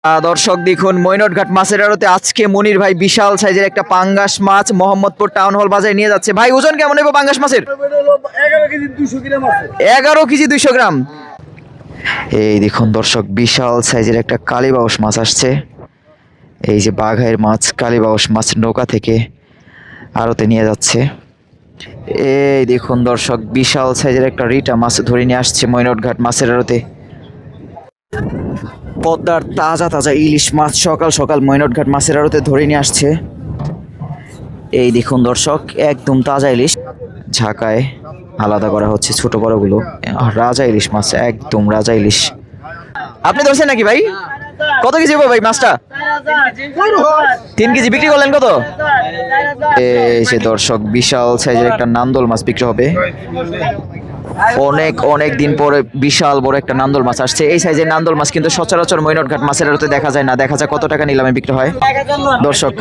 দর্শক দেখুন মৈনটঘাট মাছের আড়তে আজকে মনির ভাই বিশাল সাইজের একটা পাঙ্গাস মাছ মোহাম্মদপুর টাউন হল বাজারে নিয়ে যাচ্ছে। ভাই ওজন কেমন হবে পাঙ্গাস মাছের? 11 কেজি 200 গ্রাম। এই দেখুন দর্শক বিশাল সাইজের একটা কালীবাউস মাছ আসছে। এই যে বাঘাইয়ের মাছ কালীবাউস মাছ নৌকা থেকে আড়তে নিয়ে যাচ্ছে। এই দেখুন দর্শক বিশাল সাইজের একটা রিটা মাছ ধরে নিয়ে আসছে মৈনটঘাট মাছের আড়তে। পদ্মার তাজা তাজা ইলিশ মাছ সকাল সকাল মৈনটঘাট মাছের আড়তে ধরে নিয়ে আসছে। এই দেখুন দর্শক একদম তাজা ইলিশ ঝাঁকায় আলাদা করা হচ্ছে ছোট বড়গুলো। রাজা ইলিশ মাছ একদম রাজা ইলিশ। আপনি ধরছেন নাকি ভাই? কত কেজি হবে ভাই মাছটা? 3 কেজি। বিক্রি করলেন কত? এই যে দর্শক বিশাল সাইজের একটা নান্দল মাছ বিক্রি হবে। অনেক দিন পরে বিশাল বড় একটা নান্দল মাছ আসছে। এই সাইজের নান্দল মাছ কিন্তু সচরাচর মৈনটঘাট মাছের আড়তে দেখা যায় না। দেখা যায় কত টাকা নিলামে বিক্রি হয়। দর্শক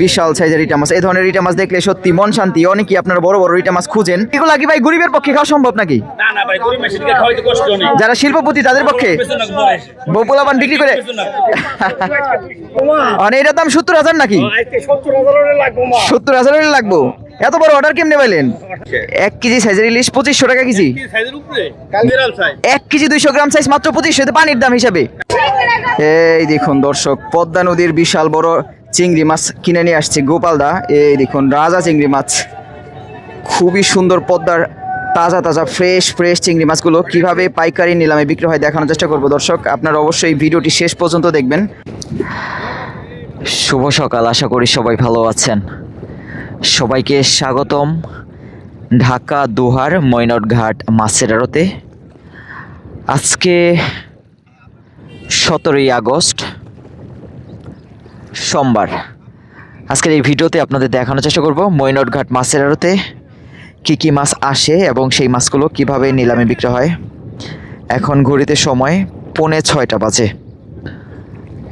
বিশাল সাইজের রিটা মাছ, এই ধরনের রিটা মাছ দেখলে সত্যি মন শান্তি। অনেকেই আপনারা বড় বড় রিটা মাছ খুঁজেন, এগুলো কি ভাই গরিবের পক্ষে খাওয়া সম্ভব নাকি? যারা শিল্পপতি তাদের পক্ষে বপুলাবান বিক্রি করে মানে এটার দাম 70,000 নাকি? 70,000 লাগবো। এত বড় অর্ডার কেমনে পাইলেন? 1 কেজি সাইজের ইলিশ 2500 টাকা কেজি। 1 কেজি 200 গ্রাম সাইজ মাত্র 2500, পানির দাম হিসাবে। এই দেখুন দর্শক পদ্মা নদীর বিশাল বড় চিংড়ি মাছ কিনে নিয়ে আসছে গোপালদা। এই দেখুন রাজা চিংড়ি মাছ, খুবই সুন্দর পদ্মার তাজা তাজা ফ্রেশ চিংড়ি মাছগুলো কিভাবে পাইকারি নিলামে বিক্রি হয় দেখানোর চেষ্টা করবো। দর্শক আপনারা অবশ্যই ভিডিওটি শেষ পর্যন্ত দেখবেন। শুভ সকাল, আশা করি সবাই ভালো আছেন। সবাইকে স্বাগতম ঢাকা দোহার মৈনটঘাট মাছের আড়তে। আজকে 17ই আগস্ট সোমবার। আজকের এই ভিডিওতে আপনাদের দেখানোর চেষ্টা করব মৈনটঘাট মাছের আড়তে কী কী মাছ আসে এবং সেই মাছগুলো কিভাবে নিলামে বিক্রি হয়। এখন ঘড়িতে সময় 5:45 বাজে।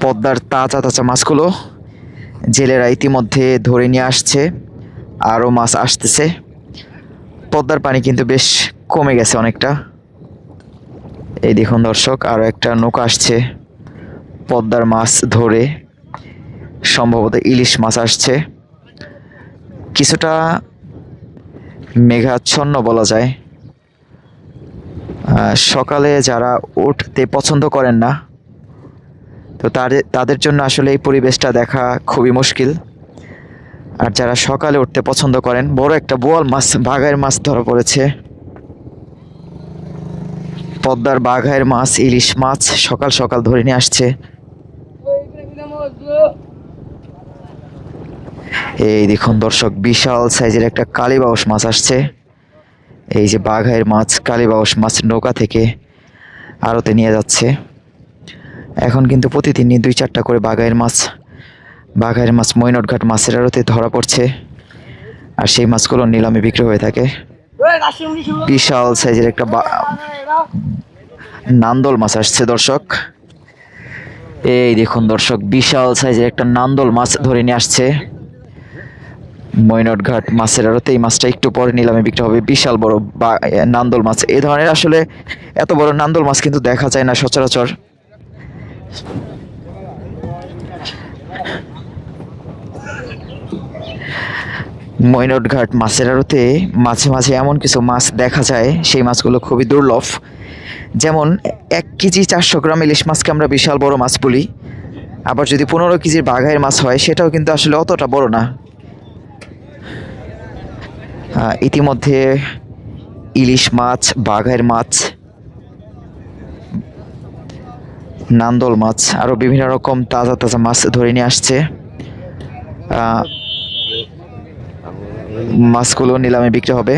পদ্মার তাজা তাজা মাছগুলো জেলেরা ইতিমধ্যে ধরে নিয়ে আসছে, আরও মাছ আসতেছে। পদ্মার পানি কিন্তু বেশ কমে গেছে অনেকটা। এই দেখুন দর্শক আরও একটা নৌকা আসছে পদ্মার মাছ ধরে, সম্ভবত ইলিশ মাছ আসছে। কিছুটা মেঘাচ্ছন্ন বলা যায়। সকালে যারা উঠতে পছন্দ করেন না, তো তাদের জন্য আসলে এই পরিবেশটা দেখা খুবই মুশকিল। আর যারা সকালে উঠতে পছন্দ করেন, বড় একটা বোয়াল মাছ বাঘাইয়ের মাছ ধরা পড়েছে। পদ্মার বাঘাইয়ের মাছ ইলিশ মাছ সকাল সকাল ধরে নিয়ে আসছে। এই দেখুন দর্শক বিশাল সাইজের একটা কালীবাউস মাছ আসছে। এই যে বাঘাইয়ের মাছ কালীবাউস মাছ নৌকা থেকে আড়তে নিয়ে যাচ্ছে। এখন কিন্তু প্রতিদিনই 2-4টা করে বাঘাইয়ের মাছ মৈনটঘাট মাছের আড়তে ধরা পড়ছে। আর সেই মাছগুলো নিলামে বিক্রি হয়ে থাকে। বিশাল সাইজের একটা নান্দল মাছ আসছে দর্শক। এই দেখুন দর্শক বিশাল সাইজের একটা নান্দল মাছ ধরে নিয়ে আসছে মৈনটঘাট মাছের আড়তে। এই মাছটা একটু পরে নিলামে বিক্রি হবে। বিশাল বড় নান্দল মাছ, এই ধরনের আসলে এত বড় নান্দল মাছ কিন্তু দেখা যায় না সচরাচর। মৈনটঘাট মাছের আড়তে মাঝে মাঝে এমন কিছু মাছ দেখা যায়, সেই মাছগুলো খুবই দুর্লভ। যেমন 1 কেজি 400 গ্রাম ইলিশ মাছকে আমরা বিশাল বড় মাছ বলি। আবার যদি 15 কেজির বাঘাইয়ের মাছ হয়, সেটাও কিন্তু আসলে অতটা বড় না। ইতিমধ্যে ইলিশ মাছ বাঘাইয়ের মাছ নান্দল মাছ আরও বিভিন্ন রকম তাজা তাজা মাছ ধরে নিয়ে আসছে। মাছগুলো নিলামে বিক্রি হবে।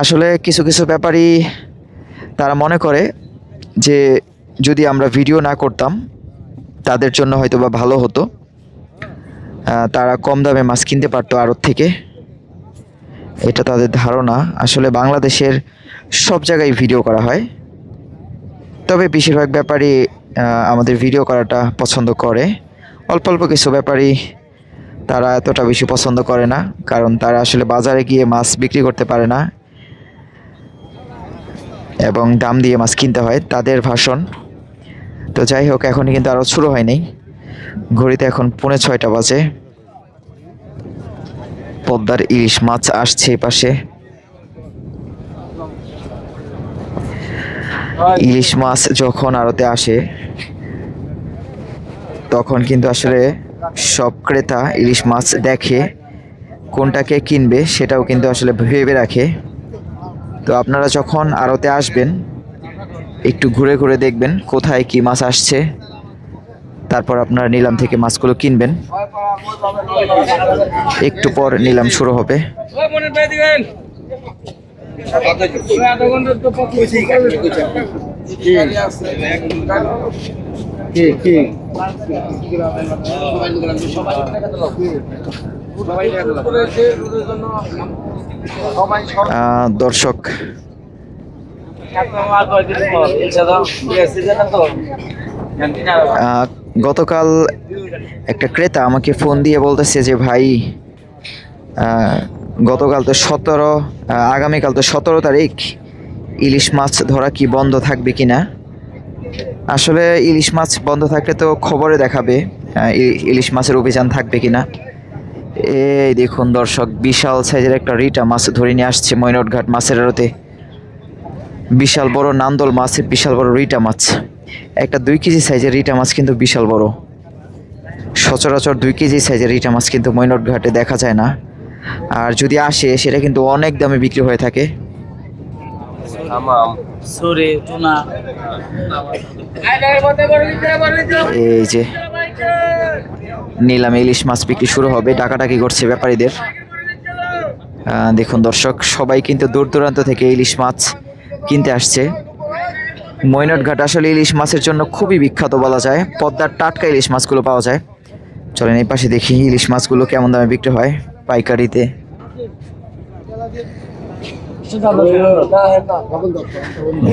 আসলে কিছু কিছু ব্যাপারী তারা মনে করে যে যদি আমরা ভিডিও না করতাম তাদের জন্য হয়তো বা ভালো হতো, তারা কম দামে মাছ কিনতে পারতো আড়ত থেকে, এটা তাদের ধারণা। আসলে বাংলাদেশের সব জায়গায় ভিডিও করা হয়, তবে বেশিরভাগ ব্যাপারী আমাদের ভিডিও করাটা পছন্দ করে। অল্প অল্প কিছু ব্যাপারী তারা এতটা বেশি পছন্দ করে না, কারণ তারা আসলে বাজারে গিয়ে মাছ বিক্রি করতে পারে না এবং দাম দিয়ে মাছ কিনতে হয়। তাদের ভাষণ তো যাই হোক, এখনই কিন্তু আরও শুরু হয়নি। ঘড়িতে এখন 6:45 বাজে। পদ্মার ইলিশ মাছ আসছে এই পাশে। ইলিশ মাছ যখন আড়তে আসে তখন কিন্তু আসলে সব ক্রেতা ইলিশ মাছ দেখে কোনটাকে কিনবে সেটাও কিন্তু আসলে ভেবে রাখে। তো আপনারা যখন আড়তে আসবেন একটু ঘুরে ঘুরে দেখবেন কোথায় কি মাছ আসছে, তারপর আপনারা নিলাম থেকে মাছগুলো কিনবেন। একটু পর নিলাম শুরু হবে। দর্শক, গতকাল একটা ক্রেতা আমাকে ফোন দিয়ে বলতেছে যে ভাই, গতকাল তো আগামীকাল তো 17 তারিখ, ইলিশ মাছ ধরা কি বন্ধ থাকবে কিনা। আসলে ইলিশ মাছ বন্ধ থাকলে তো খবরে দেখাবে ইলিশ মাছের অভিযান থাকবে কিনা। এই দেখুন দর্শক, বিশাল সাইজের একটা রিটা মাছ ধরে নিয়ে আসছে ময়নটঘাট মাছের আড়তে। বিশাল বড় নান্দল মাছ, বিশাল বড় রিটা মাছ। একটা 2 কেজি সাইজের রিটা মাছ কিন্তু বিশাল বড়। সচরাচর 2 কেজি সাইজের রিটা মাছ কিন্তু ময়নটঘাটে দেখা যায় না, আর যদি আসে সেটা কিন্তু অনেক দামে বিক্রি হয়ে থাকে। এই যে নিলামে ইলিশ মাছ বিক্রি শুরু হবে, ডাকাডাকি করছে ব্যাপারীদের। দেখুন দর্শক, সবাই কিন্তু দূর দূরান্ত থেকে ইলিশ মাছ কিনতে আসছে। ময়নটঘাট আসলে ইলিশ মাছের জন্য খুবই বিখ্যাত বলা যায়। পদ্মার টাটকা ইলিশ মাছগুলো পাওয়া যায়। চলেন এই পাশে দেখি ইলিশ মাছগুলো কেমন দামে বিক্রি হয় পাইকারিতে।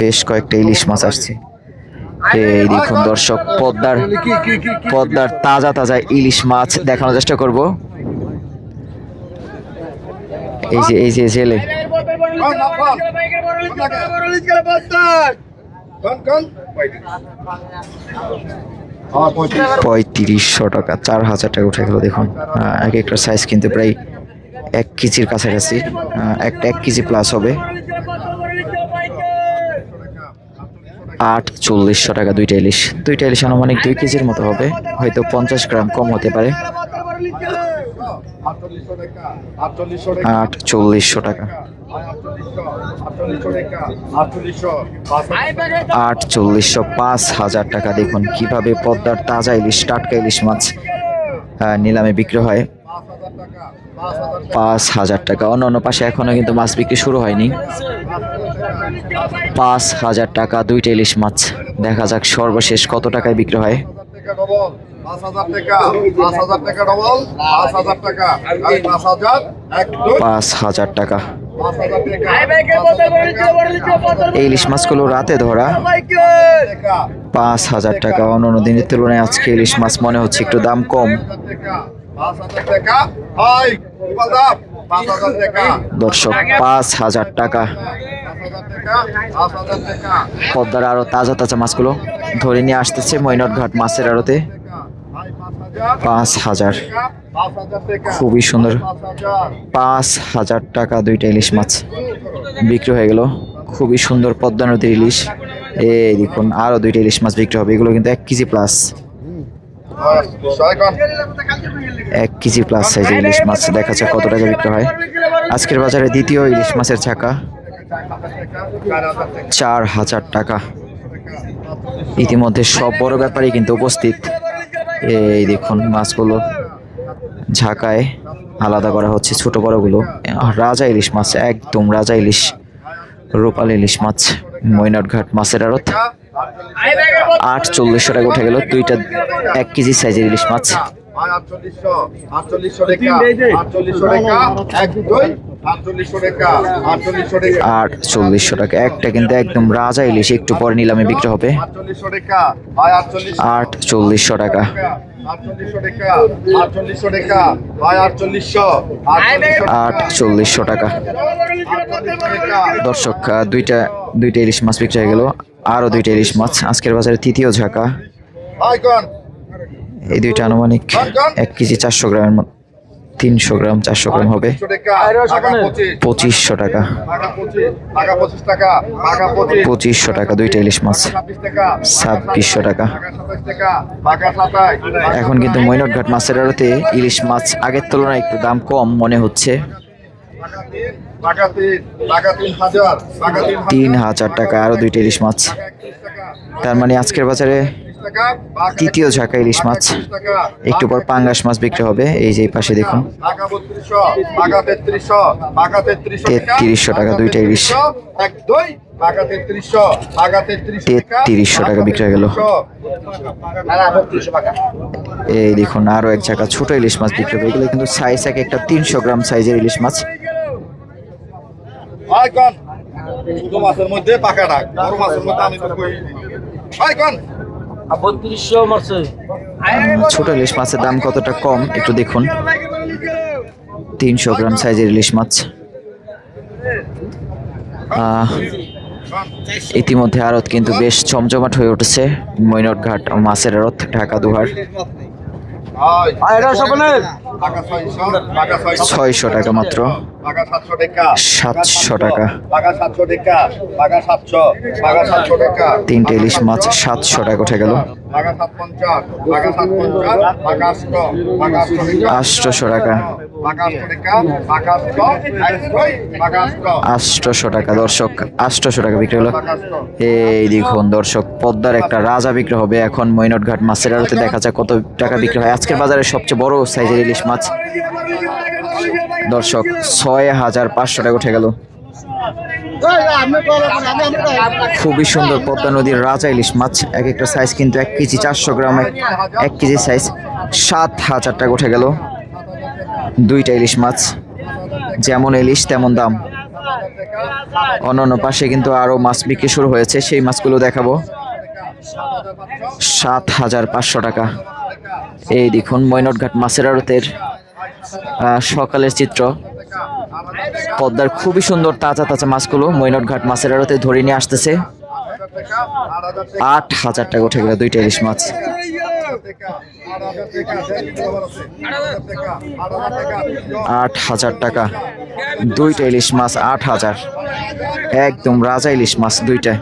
বেশ কয়েকটা ইলিশ মাছ আসছে। এই দেখুন দর্শক, পদ্মার তাজা তাজা ইলিশ মাছ দেখানোর চেষ্টা করব। এই যে জেলে 3500 টাকা, 4000 টাকা উঠে গেল। দেখুন এক একটা সাইজ কিন্তু প্রায় 1 কেজির কাছাকাছি, একটা 1 কেজি প্লাস হবে। 4800 টাকা দুইটা ইলিশ। আনুমানিক 2 কেজির মতো হবে, হয়তো 50 গ্রাম কম হতে পারে। 4800 টাকা। 4800, 5000 টাকা। দেখুন কিভাবে পদ্মার তাজা ইলিশ, টাটকা ইলিশ মাছ নিলামে বিক্রি হয়। 5000 টাকা। অন্য পাশে এখনো কিন্তু মাছ বিক্রি শুরু হয়নি। 5000 টাকা দুইটা ইলিশ মাছ। দেখা যাক সর্বশেষ কত টাকায় বিক্রি হয়। 5000 টাকা। এই ইলিশ মাছগুলো রাতে ধরা। 5000 টাকা। অন্য দিনের তুলনায় আজকে ইলিশ মাছ মনে হচ্ছে একটু দাম কম। দর্শক, 5000 টাকা। পদ্মার আরো তাজা তাজা মাছগুলো ধরে নিয়ে আসতেছে ময়নটঘাট মাছের আড়তে। 5000, খুবই সুন্দর। 5000 টাকা দুইটা ইলিশ মাছ বিক্রি হয়ে গেল। খুবই সুন্দর পদ্মা নদীর ইলিশ। এই দেখুন আরো দুইটা ইলিশ মাছ বিক্রি হবে। এগুলো কিন্তু 1 কেজি প্লাস। 1 কেজি প্লাস সাইজের ইলিশ মাছ। দেখা যাক কত টাকা বিক্রি হয়। আজকের বাজারে দ্বিতীয় ইলিশ মাছের ছাকা 4000 টাকা। ইতিমধ্যে সব বড় ব্যাপারী কিন্তু উপস্থিত। এই দেখুন মাছগুলো ঝাঁকায় আলাদা করা হচ্ছে, ছোট বড়গুলো। রাজা ইলিশ মাছ, একদম রাজা ইলিশ, রূপালী ইলিশ মাছ ময়নটঘাট মাছের আড়ত। 4800 টাকা উঠে গেল দুইটা 1 কেজি সাইজের ইলিশ মাছ। 4800 টাকা একটা, কিন্তু একদম রাজা ইলিশ। একটু পরে নিলামে বিক্রি হবে। 4800 টাকা। 4800 টাকা। দর্শক, দুইটা ইলিশ মাছ বিক্রি হয়ে গেল। আরো দুইটা ইলিশ মাছ আজকের বাজারে তৃতীয় ঝাঁকা। এই দুইটা আনুমানিক 1 কেজি 400 গ্রামের মতো, 300 গ্রাম 400 গ্রাম হবে 2500 টাকা। 2500 টাকা দুইটা ইলিশ মাছ, 2600 টাকা। এখন কিন্তু মৈনটঘাট মাছের আড়তে ইলিশ মাছ আগের তুলনায় একটু দাম কম মনে হচ্ছে। 3000 টাকা আরো দুইটা ইলিশ মাছ। তার মানে আজকের বাজারে তৃতীয় ঝাঁকা ইলিশ মাছ। একটু পর পাঙ্গাস মাছ বিক্রি হবে। এই যে পাশে দেখুন 3300 টাকা দুইটা ইলিশ, 3300 টাকা বিক্রি হয়ে গেল। এই দেখুন আরো এক ঝাঁকা ছোট ইলিশ মাছ বিক্রি হবে। এগুলো কিন্তু সাইজ এক একটা 300 গ্রাম সাইজের ইলিশ মাছ। মাছের মধ্যে পাকা ডাক, বড় মাছের মধ্যে আমি তো কই ছোট ইলিশ মাছের দাম কতটা কম একটু দেখুন। 300 গ্রাম সাইজের ইলিশ মাছ। ইতিমধ্যে আড়ত কিন্তু বেশ জমজমাট হয়ে উঠেছে। মৈনটঘাট মাছের আড়ত, ঢাকা দুহার। 600 টাকা মাত্র, 700 টাকা। তিনটে ইলিশ মাছ 700 টাকা উঠে গেল। 800 টাকা, 800 টাকা দর্শক, 800 টাকা বিক্রি হলো। এই দেখুন দর্শক, পদ্মার একটা রাজা বিক্রি হবে এখন মৈনটঘাট মাছের আড়তে। দেখা যাক কত টাকা বিক্রি হয়। আজকের বাজারে সবচেয়ে বড় সাইজের ইলিশ মাছ দর্শক 6500 টাকা উঠে গেল। খুবই সুন্দর পদ্মা নদীর রাজা ইলিশ মাছ। এক একটা সাইজ কিন্তু 1 কেজি 400 গ্রাম, 1 কেজি সাইজ 7000 টাকা উঠে গেল। দুইটা ইলিশ মাছ, যেমন ইলিশ তেমন দাম। অন্যান্য পাশে কিন্তু আরো মাছ বিক্রি শুরু হয়েছে, সেই মাছগুলো দেখাবো। 7500 টাকা। এই দেখুন মৈনটঘাট মাছের আড়তের সকালের চিত্র। পদ্মার খুবই সুন্দর তাজা তাজা মাছগুলো মৈনটঘাট মাছের আড়তে ধরে নিয়ে আসতেছে। 8000 টাকা উঠে গেল দুইটা ইলিশ মাছ। 8000 টাকা দুইটা ইলিশ মাছ, 8000। একদম রাজা ইলিশ মাছ দুইটা।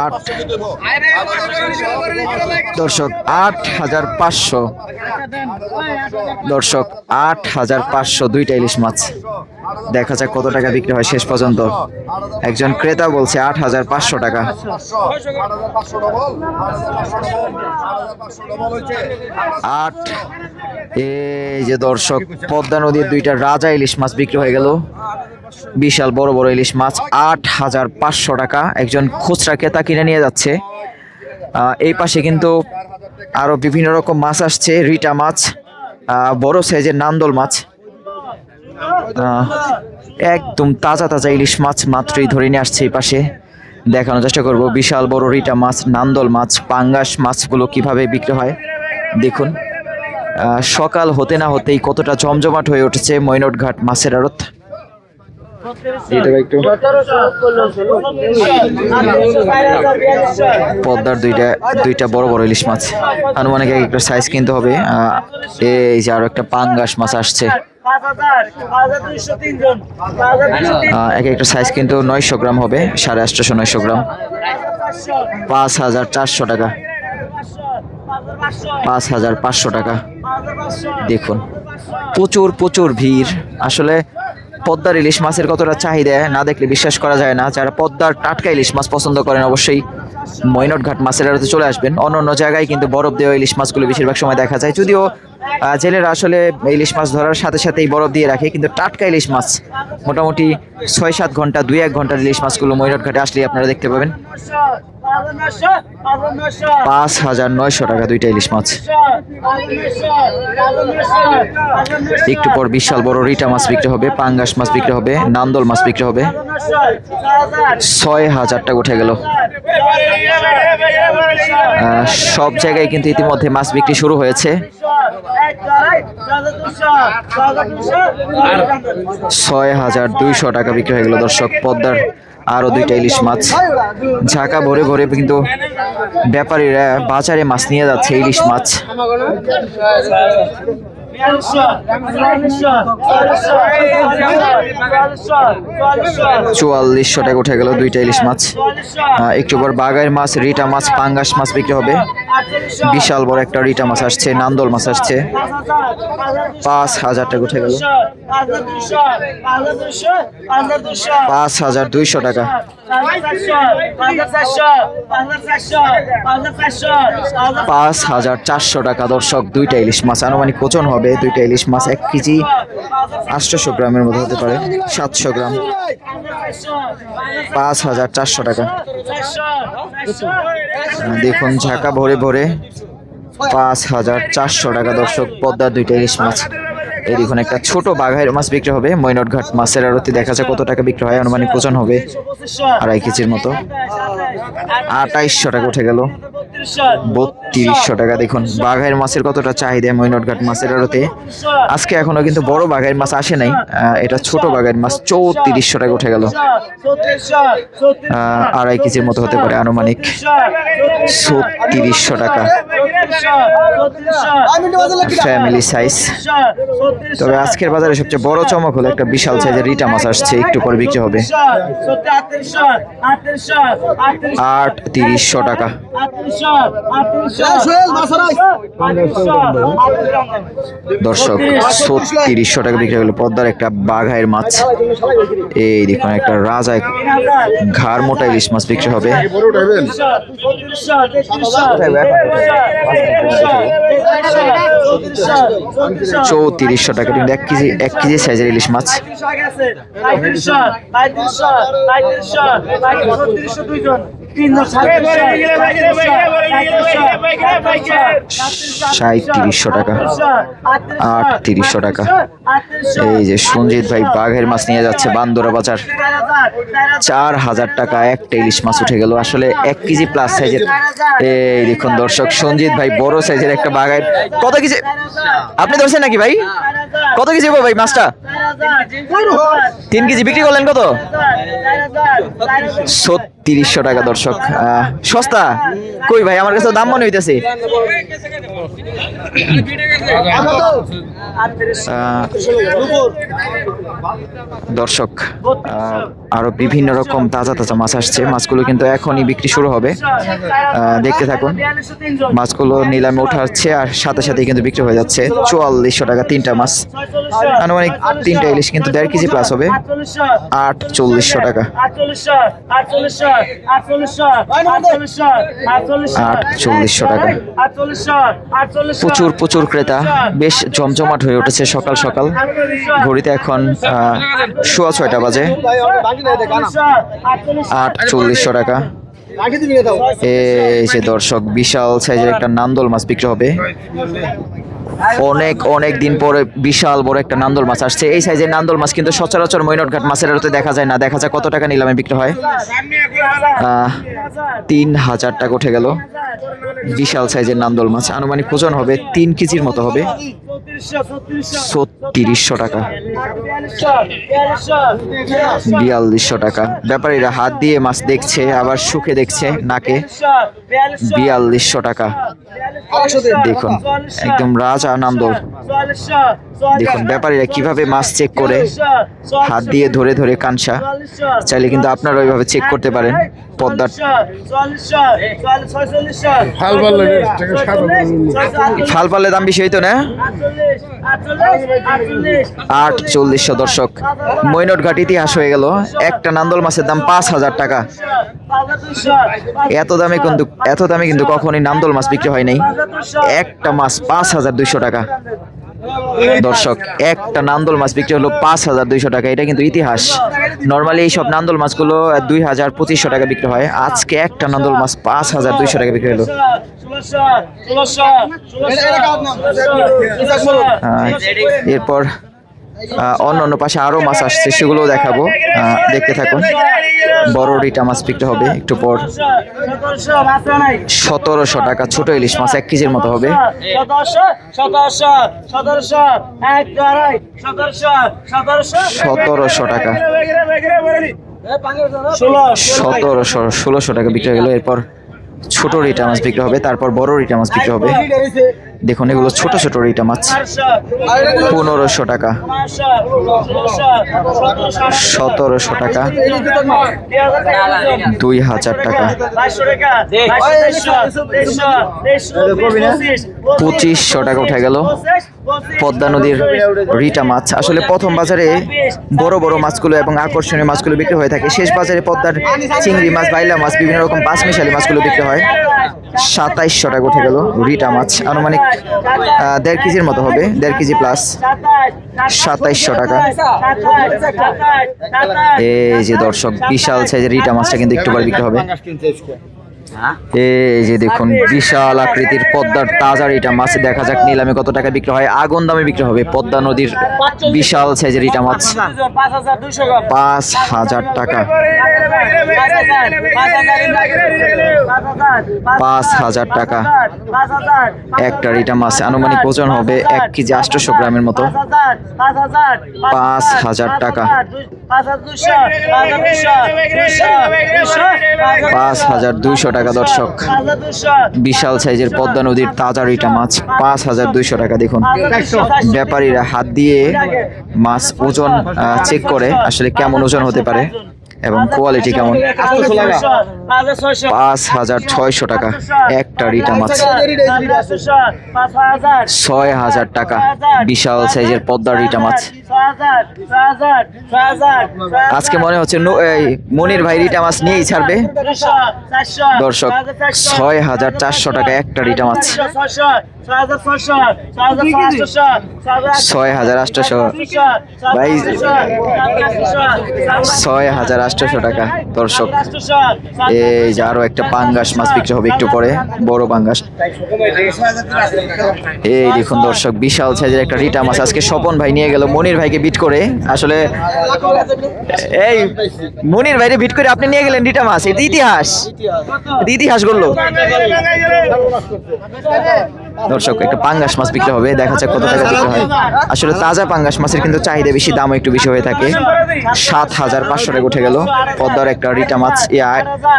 8 দর্শক 8500 দর্শক 8500 দুইটা ইলিশ মাছ। দেখা যাক কত টাকা বিক্রি হয় শেষ পর্যন্ত। একজন ক্রেতা বলছে 8500 টাকা। 8 এই যে দর্শক, পদ্মা নদীর দুইটা রাজা ইলিশ মাছ বিক্রি হয়ে গেল। বিশাল বড় বড় ইলিশ মাছ, 8500 টাকা। একজন খুচরা ক্রেতা কিনে নিয়ে যাচ্ছে। এই পাশে কিন্তু আরো বিভিন্ন রকম মাছ আসছে। রিটা মাছ, বড় সাইজের নান্দল মাছ, একদম তাজা তাজা ইলিশ মাছ মাত্রই ধরে নিয়ে আসছে। এই পাশে দেখানোর চেষ্টা করব বিশাল বড় রিটা মাছ, নান্দল মাছ, পাঙ্গাস মাছগুলো কিভাবে বিক্রি হয় দেখুন। সকাল হতে না হতেই কতটা জমজমাট হয়ে উঠেছে মৈনটঘাট মাছের আড়ত। পদ্মার দুইটা বড় বড় ইলিশ মাছ, আনুমানিক একটা সাইজ কিনতে হবে। এই যে আরো একটা পাঙ্গাস মাছ আসছে। এক একটা সাইজ কিন্তু 900 গ্রাম হবে, 850 900 গ্রাম। 5400 টাকা, 5500 টাকা। দেখুন প্রচুর প্রচুর ভিড়। আসলে পদ্মার ইলিশ মাছের কতটা চাহিদা না দেখলে বিশ্বাস করা যায় না। যারা পদ্মার টাটকা ইলিশ মাছ পছন্দ করেন অবশ্যই মৈনটঘাট মাছের আড়তে চলে আসবেন। অন্য জায়গায় কিন্তু বরফ দেওয়া ইলিশ মাছগুলো বেশিরভাগ সময় দেখা যায়, যদিও জেলেরা আসলে ইলিশ মাছ ধরার সাথে সাথেই বরফ দিয়ে রাখে, কিন্তু টাটকা ইলিশ মাছ মোটামুটি 6-7 ঘন্টা 2-1 ঘন্টার ইলিশ মাছগুলো মৈনটঘাটে আসলেই আপনারা দেখতে পাবেন। 5900 টাকা দুইটা ইলিশ মাছ। একটু পর বিশাল বড় রিটা মাছ বিক্রি হবে, পাঙ্গাস মাছ বিক্রি হবে, নান্দল মাছ বিক্রি হবে। 6000 টাকা উঠে গেল। সব জায়গায় কিন্তু ইতিমধ্যে মাছ বিক্রি শুরু হয়েছে। 6200 টাকা বিক্রি হয়ে গেল দর্শক পদ্মার আরো 2টা ইলিশ মাছ, ঝাঁকা ভরে ভরে কিন্তু ব্যাপারীরা বাজারে মাছ নিয়ে যাচ্ছে ইলিশ মাছ। 4400 টাকা উঠে গেল 2টা ইলিশ মাছ। একটু পর বাগাইর মাছ, রিটা মাছ, পাঙ্গাস মাছ বিক্রি হবে। বিশাল বড় একটা রিটা মাছ আসছে, নান্দল মাছ আসছে। 5000 টাকা উঠে গেল, 5200 টাকা। 5400 টাকা দর্শক 2টা ইলিশ মাছ। আনুমানিক ওজন হবে 2টা ইলিশ মাছ 1 কেজি 800 গ্রামের মতো হতে পারে, 700 গ্রাম। 5400 টাকা। দেখুন ঝাঁকা ভরে ভরে 5400 টাকা দর্শক পদ্মার 2টা ইলিশ মাছ। এই দেখুন একটা ছোট বাঘাইর মাছ বিক্রি হবে মৈনটঘাট মাছের আড়তে। দেখা যায় কত টাকা বিক্রি হয়, আনুমানিক ওজন হবে 2.5 কেজির মতো। 2800 টাকা উঠে গেল, 3200 টাকা। দেখুন বাঘাইর মাছের কতটা চাহিদা মৈনটঘাট মাছের আড়তে। আজকে এখনো কিন্তু বড় বাঘাইর মাছ আসে নাই, এটা ছোট বাঘাইর মাছ। 3400 টাকা উঠে গেল, 2.5 কেজির মতো হতে পারে, আনুমানিক 3600 টাকা ফ্যামিলি সাইজ। তবে আজকের বাজারে সবচেয়ে বড় চমক হলো একটা বিশাল সাইজের রিটা মাছ আসছে, একটু পর বিক্রি হবে 3800 টাকা। দর্শক 3600 টাকা বিক্রি হলো পদ্মার একটা বাঘাইয়ের মাছ। এই দেখুন একটা রাজা ঘাড় মোটা ইলিশ মাছ বিক্রি হবে। 3400 টাকা, কিন্তু 1 কেজি সাইজের ইলিশ মাছ। 3700 টাকা, 3800 টাকা। এই যে সঞ্জিত ভাই বাঘের মাছ নিয়ে যাচ্ছে বান্দরা বাজার। 4000 টাকা একটা ইলিশ মাছ উঠে গেল, আসলে 1 কেজি প্লাস সাইজের। এই দেখুন দর্শক সঞ্জিত ভাই বড় সাইজের একটা বাঘের। কত কেজি আপনি ধরছেন নাকি ভাই? কত কেজি ভাই মাছটা? 3 কেজি বিক্রি করলেন কত? 3600 টাকা দর্শক। সস্তা কই ভাই, আমার কাছে দাম মনে হইতেছে। দর্শক আরো বিভিন্ন রকম তাজা তাজা মাছ আসছে, মাছগুলো কিন্তু এখনই বিক্রি শুরু হবে। দেখতে থাকুন, মাছগুলো নিলামে উঠাচ্ছে আর সাথে সাথে কিন্তু বিক্রি হয়ে যাচ্ছে। 4400 টাকা 3টা মাছ, আনুমানিক 3টা ইলিশ কিন্তু 1.5 কেজি প্লাস হবে। 4800 টাকা, 4800 টাকা। প্রচুর প্রচুর ক্রেতা, বেশ জমজমাট হয়ে উঠেছে সকাল সকাল। ঘড়িতে এখন 6:15 বাজে। 4800 টাকা। এই যে দর্শক বিশাল সাইজের একটা নান্দল মাছ বিক্রি হবে। অনেক দিন পরে বিশাল বড় একটা নান্দল মাছ আসছে। এই সাইজের নান্দল মাছ কিন্তু সচরাচর মৈনটঘাট মাছের আড়তে দেখা যায় না। দেখা যায় কত টাকা নিলামে বিক্রি হয়? 3000 টাকা উঠে গেল। বিশাল সাইজের নান্দল মাছ, আনুমানিক ওজন হবে 3 কেজির মতো হবে। 3600 টাকা, 4200 টাকা। ব্যাপারীরা হাত দিয়ে মাছ দেখছে, আবার সুখে দেখছে নাকে। 4200 টাকা। দেখুন একদম রাজা নান্দল। দেখুন ব্যাপারীরা কিভাবে মাছ চেক করে, হাত দিয়ে ধরে ধরে কানসা। চাইলে কিন্তু আপনারা ওইভাবে চেক করতে পারেন। পদ্মার ফাল পারলে দাম বেশি হইতো না। 4800 দর্শক, মৈনটঘাট ইতিহাস হয়ে গেল। একটা নান্দল মাছের দাম 5000 টাকা। এত দামে কিন্তু কখনোই নান্দল মাছ বিক্রি হয় নাই। একটা মাছ 5200 টাকা দর্শক, একটা নান্দল মাছ বিক্রি হলো 5200 টাকা। এটা কিন্তু ইতিহাস। নর্মালি এইসব নান্দল মাছগুলো 2500 টাকা বিক্রি হয়। আজকে একটা নান্দল মাছ 5200 টাকা বিক্রি হলো। এরপর অন্য পাশে আরো মাছ আসছে, সেগুলোও দেখাবো, দেখতে থাকুন। বড় রিটা মাছ বিক্রি হবে একটু পর। 1700 টাকা ছোট ইলিশ মাছ 1 কেজির মতো হবে। 1700 টাকা। 1700-1600 টাকা বিক্রি হয়ে গেল। এরপর ছোট রিটা মাছ বিক্রি হবে, তারপর বড় রিটা মাছ বিক্রি হবে। দেখুন এগুলো ছোট ছোট রিটা মাছ 1500 টাকা, 1700 টাকা, 2000 টাকা, 2500 টাকা উঠে গেল। পদ্মা নদীর রিটা মাছ আসলে প্রথম বাজারে বড় বড় মাছগুলো এবং আকর্ষণীয় মাছগুলো বিক্রি হয়ে থাকে, শেষ বাজারে পদ্মার চিংড়ি মাছ, বাইলা মাছ, বিভিন্ন রকম পাঁচমিশালি মাছগুলো বিক্রি হয়। 2700 টাকা উঠে গেল রিটা মাছ, আনুমানিক 1.5 কেজির মতো হবে, 1.5 কেজি প্লাস। 2700 টাকা। এই যে দর্শক বিশাল সাইজের রিটা মাছটা কিন্তু একটু পরে বিক্রি হবে। এই যে দেখুন বিশাল আকৃতির পদ্মার তাজা রিটা মাছ, দেখা যাক নিলামে কত টাকা বিক্রি হয়। আগুন দামে বিক্রি হবে পদ্মা নদীর বিশাল সাইজের রিটা মাছ। 5000 টাকা, 5000 টাকা একটা রিটা মাছ, আনুমানিক ওজন হবে 1 কেজি 800 গ্রামের মতো। 5000 টাকা, 5200 টাকা দর্শক, বিশাল সাইজের পদ্মা নদীর তাজা রিটা মাছ 5200 টাকা। দেখুন ব্যাপারীরা হাত দিয়ে মাছ ওজন চেক করে আসলে কেমন ওজন হতে পারে এবং কোয়ালিটি কেমন। 5600 টাকা একটা রিটা মাছ। 6000 টাকা বিশাল সাইজের পদ্মার রিটা মাছ। আজকে মনে হচ্ছে মনির ভাই রিটা মাছ নিয়েই ছাড়বে দর্শক। 6400 টাকা একটা রিটা মাছ। 6800 ভাই, 6800 টাকা দর্শক। এই যে আরো একটা পাঙ্গাস মাছ বিক্রি হবে একটু পরে, বড় পাঙ্গাস। এই দেখুন দর্শক বিশাল সাইজের একটা রিটা মাছ আজকে স্বপন ভাই নিয়ে গেল মনির ভাইকে বিট করে। আসলে এই মনির ভাইকে বিট করে আপনি নিয়ে গেলেন রিটা মাছ, এটা ইতিহাস, ইতিহাস করলো দর্শক। একটা পাঙ্গাস মাছ বিক্রি হবে, দেখা যাক কত টাকা বিক্রি হয়। আসলে তাজা পাঙ্গাস মাছের কিন্তু চাহিদা বেশি, দামও একটু বেশি হয়ে থাকে। 7500 টাকা উঠে গেল পদ্মার একটা রিটা মাছ,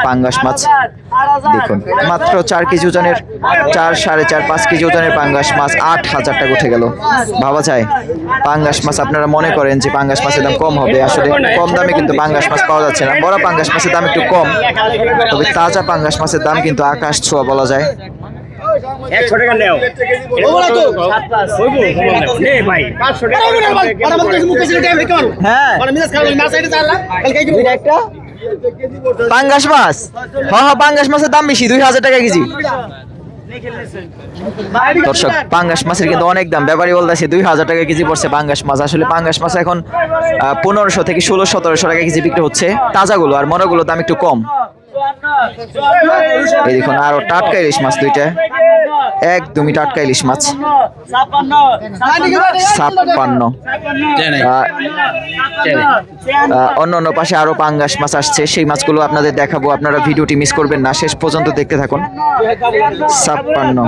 পাঙ্গাস মাছ। দেখুন মাত্র 4 কেজি ওজনের, 4, 4.5, 5 কেজি ওজনের পাঙ্গাস মাছ 8000 টাকা উঠে গেল। ভাবা যায় পাঙ্গাস মাছ, আপনারা মনে করেন যে পাঙ্গাস মাছের দাম কম হবে, আসলে কম দামে কিন্তু পাঙ্গাস মাছ পাওয়া যাচ্ছে না। বড় পাঙ্গাস মাছের দাম একটু কম, তবে তাজা পাঙ্গাস মাছের দাম কিন্তু আকাশ ছোঁয়া বলা যায়। 100 টাকা নেও পাঙ্গাস মাছ, হ্যাঁ পাঙ্গাস মাছের দাম বেশি, 2000 টাকা কেজি দর্শক। পাঙ্গাস মাছের কিন্তু অনেক দাম, ব্যাপারী বলতেছে 2000 টাকা কেজি পড়ছে পাঙ্গাস মাছ। আসলে পাঙ্গাস মাছ এখন 1500 থেকে 1600-1700 টাকা কেজি বিক্রি হচ্ছে তাজাগুলো, আর মরাগুলো দাম একটু কম। এই দেখুন আরো টাটকা ইলিশ মাছ দুইটা, একদমই টাটকা ইলিশ মাছ 56। অন্য অন্য পাশে আরো পাঙ্গাস মাছ আসছে, সেই মাছগুলো আপনাদের দেখাবো, আপনারা ভিডিওটি মিস করবেন না, শেষ পর্যন্ত দেখতে থাকুন। 56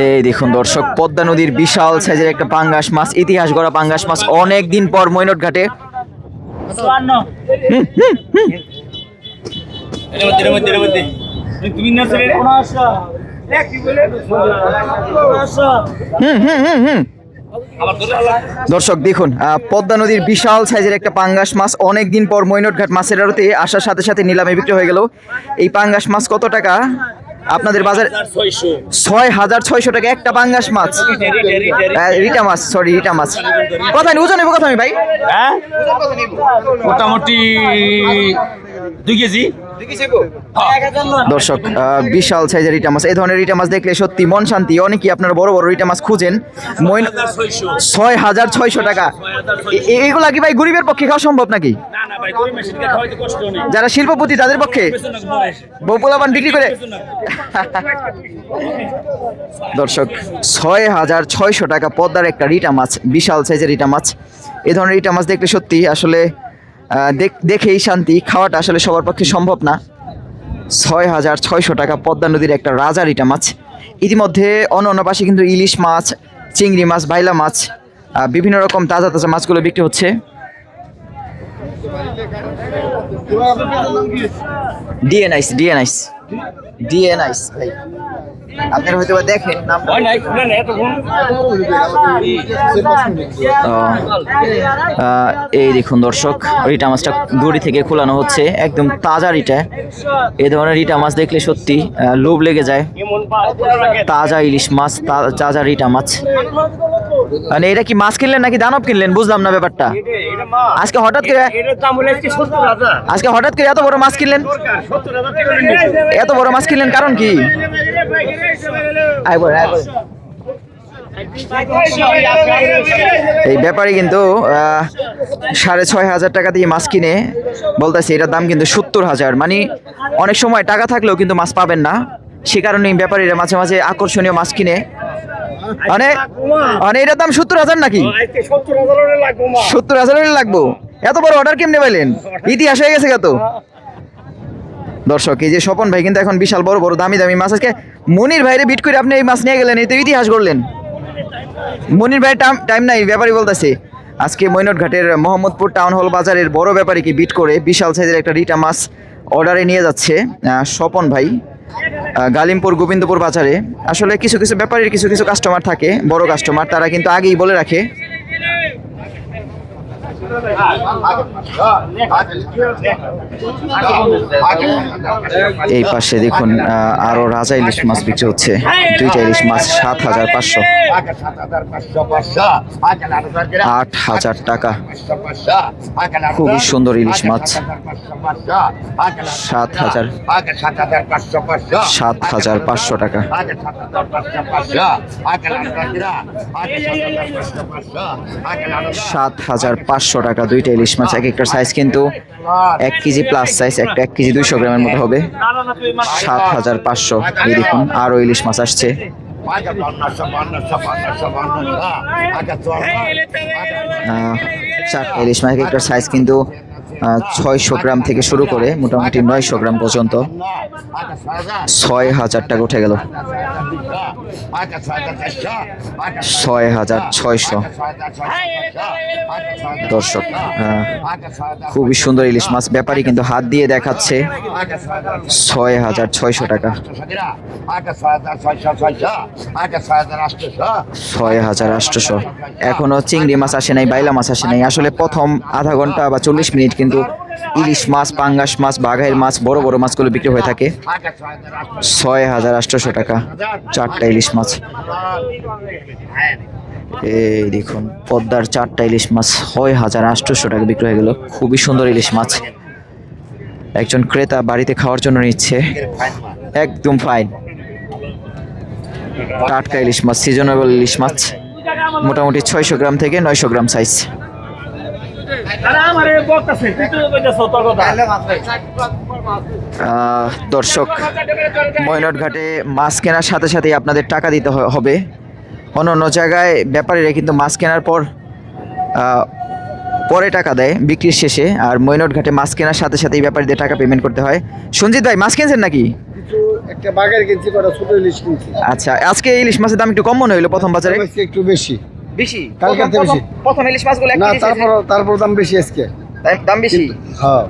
এই দেখুন দর্শক পদ্মা নদীর বিশাল সাইজের একটা পাঙ্গাস মাছ, ইতিহাস গড়া পাঙ্গাস মাছ, অনেক দিন পর মৈনট ঘাটে। দর্শক দেখুন পদ্মা নদীর বিশাল সাইজের একটা পাঙ্গাস মাছ, অনেক দিন পর মৈনট ঘাট মাছের আড়তে আসার সাথে সাথে নিলামে বিক্রি হয়ে গেল। এই পাঙ্গাস মাছ কত টাকা আপনাদের বাজারে? 6600 টাকা একটা পাঙ্গাস মাছ, রিটা মাছ, সরি রিটা মাছ। কথা ওজন নেবো কথা আমি ভাই, মোটামুটি 2 কেজি। দর্শক বিশাল সাইজের রিটা মাছ, এই ধরনের রিটা মাছ দেখলে সত্যি মন শান্তি। অনেকেই আপনারা বড় বড় রিটা মাছ খুঁজেন, 6600 টাকা। এগুলা কি ভাই গরিবের পক্ষে খাওয়া সম্ভব নাকি? যারা শিল্পপতি তাদের পক্ষে বউপোলাপান বিক্রি করে। দর্শক 6600 টাকা পদ্মার একটা রিটা মাছ, বিশাল সাইজের রিটা মাছ। এই ধরনের রিটা মাছ দেখলে সত্যি আসলে দেখেই শান্তি, খাওয়াটা আসলে সবার পক্ষে সম্ভব না। 6,600 টাকা পদ্মা নদীর একটা রাজা রিটা মাছ। ইতিমধ্যে অন্য পাশে কিন্তু ইলিশ মাছ, চিংড়ি মাছ, বাইলা মাছ, বিভিন্ন রকম তাজা তাজা মাছগুলো বিক্রি হচ্ছে। ডিএনআইস ভাই, আপনারা হয়তো বা দেখেন নাম। এই দেখুন দর্শক, রিটা মাছটা দড়ি থেকে খোলানো হচ্ছে, একদম তাজা রিটা। এই ধরনের রিটা মাছ দেখলে সত্যি লোভ লেগে যায়। তাজা ইলিশ মাছ, তাজা রিটা মাছ। মানে এটা কি মাছ কিনলেন নাকি দানব কিনলেন, বুঝলাম না ব্যাপারটা। আজকে হঠাৎ করে এত বড় মাছ কিনলেন, এত বড় মাছ কিনলেন কারণ কি? এই ব্যাপারী কিন্তু 6,500 টাকা দিয়ে মাছ কিনে বলতেছে এটার দাম কিন্তু 70,000। মানে অনেক সময় টাকা থাকলেও কিন্তু মাছ পাবেন না, সে কারণে ব্যাপারীরা মাঝে মাঝে আকর্ষণীয় মাছ কিনে। মানে এটার দাম 70,000 নাকি? 70,000 লাগবো? এত বড় অর্ডার কেমনে পাইলেন? ইতিহাস হয়ে গেছে কত। দর্শক, এই যে স্বপন ভাই কিন্তু এখন বিশাল বড় বড় দামি দামি মাছ, আজকে মনির ভাইরে বিট করে আপনি এই মাছ নিয়ে গেলেন, এই তো ইতিহাস করলেন। মনির ভাই টাইম নাই, ব্যাপারী বলতেছে আজকে মৈনট ঘাটের মোহাম্মদপুর টাউন হল বাজারের বড় ব্যাপারীকে বিট করে বিশাল সাইজের একটা রিটা মাছ অর্ডারে নিয়ে যাচ্ছে স্বপন ভাই গালিমপুর গোবিন্দপুর বাজারে। আসলে কিছু কিছু ব্যাপারীর কিছু কিছু কাস্টমার থাকে, বড় কাস্টমার, তারা কিন্তু আগেই বলে রাখে। এই পাশে দেখুন আরো রাজা ইলিশ মাছ বিক্রি হচ্ছে, 2টা ইলিশ মাছ 7,500, 8,000 টাকা। খুবই সুন্দর ইলিশ মাছ, 7,500 টাকা। 7,500 টাকা 2টা ইলিশ মাছ। এক একটা সাইজ কিন্তু 1 কেজি প্লাস সাইজ, একটা 1 কেজি 200 গ্রামের মতো হবে। 7,500। এই দেখুন আরো ইলিশ মাছ আসছে। চারটা ইলিশ মাছ, একটা সাইজ কিন্তু 600 গ্রাম থেকে শুরু করে মোটামুটি 900 গ্রাম পর্যন্ত। 6,000 টাকা উঠে গেল, 6,600। দর্শক, খুবই সুন্দর ইলিশ মাছ, ব্যাপারী কিন্তু হাত দিয়ে দেখাচ্ছে 6,600 টাকা। 6,800। এখনো চিংড়ি মাছ আসে নাই, বাইলা মাছ আসে নাই। আসলে প্রথম আধা ঘন্টা বা 40 মিনিট কিন্তু ইলিশ মাছ, পাঙ্গাস মাছ, বাঘাইর মাছ, বড় বড় মাছগুলো বিক্রি হয়ে থাকে। 6,800 টাকা 4টা ইলিশ মাছ। এই দেখুন পদ্মার 4টা ইলিশ মাছ 6,800 টাকা বিক্রি হয়ে গেল। খুবই সুন্দর ইলিশ মাছ, একজন ক্রেতা বাড়িতে খাওয়ার জন্য নিচ্ছে, একদম ফাইন। টাটকা ইলিশ মাছ, সিজনেবল ইলিশ মাছ, মোটামুটি 600 গ্রাম থেকে 900 গ্রাম সাইজ। দর্শক, মৈনট ঘাটে মাছ কেনার সাথে সাথে আপনাদের টাকা দিতে হবে। অন্য জায়গায় ব্যাপারীরা কিন্তু মাছ কেনার পরে টাকা দেয় বিক্রির শেষে, আর মৈনট ঘাটে মাছ কেনার সাথে সাথেই ব্যাপারীদের টাকা পেমেন্ট করতে হয়। সঞ্জিত ভাই, মাছ কিনছেন নাকি? একটা বাগার কিনছি, কটা ছোট ইলিশ কিনছি। আচ্ছা, আজকে ইলিশ মাছের দাম একটু কম মনে হলো প্রথম বাজারে? একটু বেশি বেশি কালকে বেশি। প্রথম ইলিশ মাছগুলো না, তারপর দাম বেশি আজকে। দাম বেশি? হ্যাঁ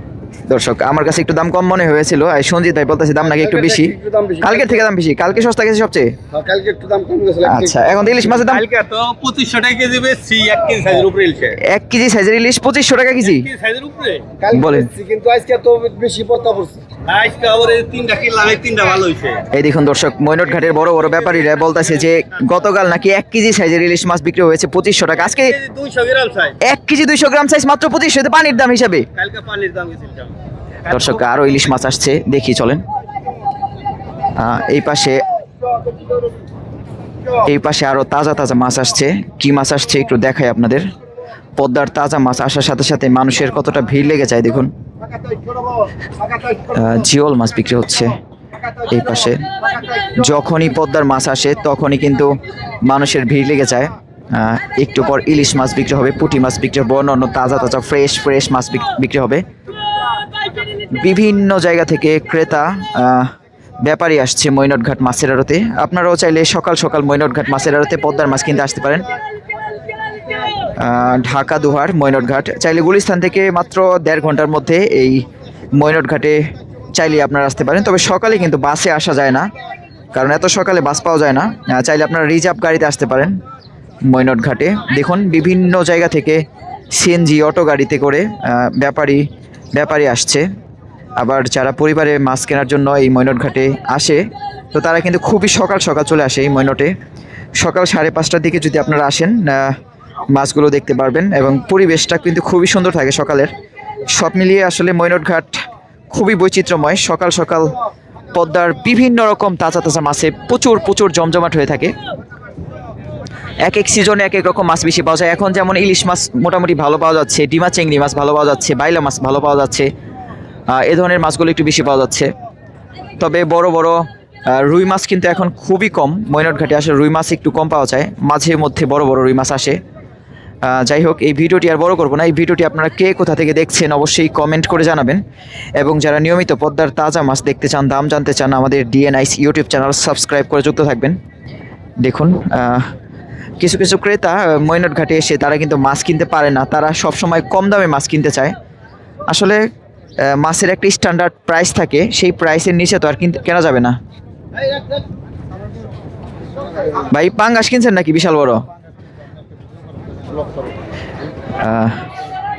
দর্শক, আমার কাছে একটু দাম কম মনে হয়েছিল, আর সঞ্জিত ভাই বলতেছে দাম নাকি একটু বেশি। কালকের থেকে দাম বেশি, কালকে সস্তা গেছে সবচেয়ে। হ্যাঁ, কালকে একটু দাম কম গেছে। আচ্ছা, এখন ইলিশ মাছের দাম কালকে তো 2500 টাকা কেজি বেচছি, 1 কেজি সাইজের উপরে ইলিশ। 1 কেজি সাইজের ইলিশ 2500 টাকা কেজি সাইজের উপরে কালকে বলেন। বেচছি, কিন্তু আজকে তো বেশি পড়তা পড়ছে। আজকে আবার 3টা কিনলাম, 3টা ভালো হইছে। এই দেখুন দর্শক, মৈনট ঘাটের বড় বড় ব্যাপারীরা বলতেছে যে গতকাল নাকি 1 কেজি সাইজের ইলিশ মাছ বিক্রি হয়েছে 2500 টাকা, আজকে 200 গ্রাম সাইজ। 1 কেজি 200 গ্রাম সাইজ মাত্র 2500, পানির দাম হিসাবে। কালকে পানির দাম গেছিল। দর্শক, আরো ইলিশ মাছ আসছে, দেখি চলেন। এই পাশে আরো তাজা তাজা মাছ আসছে। কি মাছ আসছে একটু দেখাই আপনাদের। পদ্মার তাজা মাছ আসার সাথে সাথে মানুষের কতটা ভিড় লেগে যায় দেখুন। জিওল মাছ বিক্রি হচ্ছে এই পাশে। যখনই পদ্মার মাছ আসে তখনই কিন্তু মানুষের ভিড় লেগে যায়। একটু পর ইলিশ মাছ বিক্রি হবে, পুঁটি মাছ বিক্রি হবে, অন্য তাজা তাজা ফ্রেশ মাছ বিক্রি হবে। বিভিন্ন জায়গা থেকে ক্রেতা ব্যাপারী আসছে মৈনটঘাট মাছের আড়তে। আপনারাও চাইলে সকাল সকাল মৈনটঘাট মাছের আড়তে পদ্মার মাছ কিনতে আসতে পারেন। ঢাকা দুহার মৈনটঘাট, চাইলে গুলিস্তান থেকে মাত্র 1.5 ঘন্টার মধ্যে এই মৈনটঘাটে চাইলে আপনারা আসতে পারেন। তবে সকালে কিন্তু বাসে আসা যায় না, কারণ এত সকালে বাস পাওয়া যায় না। চাইলে আপনারা রিজার্ভ গাড়িতে আসতে পারেন মৈনটঘাটে। দেখুন বিভিন্ন জায়গা থেকে সিএনজি অটো গাড়িতে করে ব্যাপারী আসছে। আবার যারা পরিবারে মাছ কেনার জন্য এই মৈনটঘাটে আসে, তো তারা কিন্তু খুবই সকাল সকাল চলে আসে এই মৈনটে। সকাল 5:30টার দিকে যদি আপনারা আসেন, মাছগুলো দেখতে পারবেন এবং পরিবেশটা কিন্তু খুবই সুন্দর থাকে সকালের। সব মিলিয়ে আসলে মৈনটঘাট খুবই বৈচিত্র্যময়। সকাল সকাল পদ্মার বিভিন্ন রকম তাজা তাজা মাছে প্রচুর জমজমাট হয়ে থাকে। এক এক সিজনে এক এক রকম মাছ বেশি পাওয়া যায়। এখন যেমন ইলিশ মাছ মোটামুটি ভালো পাওয়া যাচ্ছে, ডিমা চিংড়ি মাছ ভালো পাওয়া যাচ্ছে, বাইলা মাছ ভালো পাওয়া যাচ্ছে। এ ধরনের মাছগুলো একটু বেশি পাওয়া যাচ্ছে। তবে বড় বড় রুই মাছ কিন্তু এখন খুবই কম। মৈনটঘাটে আসলে রুই মাছ একটু কম পাওয়া যায়, মাঝে মধ্যে বড় বড় রুই মাছ আসে। যাই হোক, এই ভিডিওটি আর বড় করবো না। এই ভিডিওটি আপনারা কে কোথা থেকে দেখছেন অবশ্যই কমেন্ট করে জানাবেন। এবং যারা নিয়মিত পদ্মার তাজা মাছ দেখতে চান, দাম জানতে চান, আমাদের ডিএনআইস ইউটিউব চ্যানেল সাবস্ক্রাইব করে যুক্ত থাকবেন। দেখুন কিছু কিছু ক্রেতা মৈনটঘাটে এসে তারা কিন্তু মাছ কিনতে পারে না, তারা সবসময় কম দামে মাছ কিনতে চায়। আসলে মাছের একটা স্ট্যান্ডার্ড প্রাইস থাকে, সেই প্রাইসের নিচে তো আর কেনা যাবে না। ভাই পাঙ্গাস কিনছেন নাকি বিশাল বড়?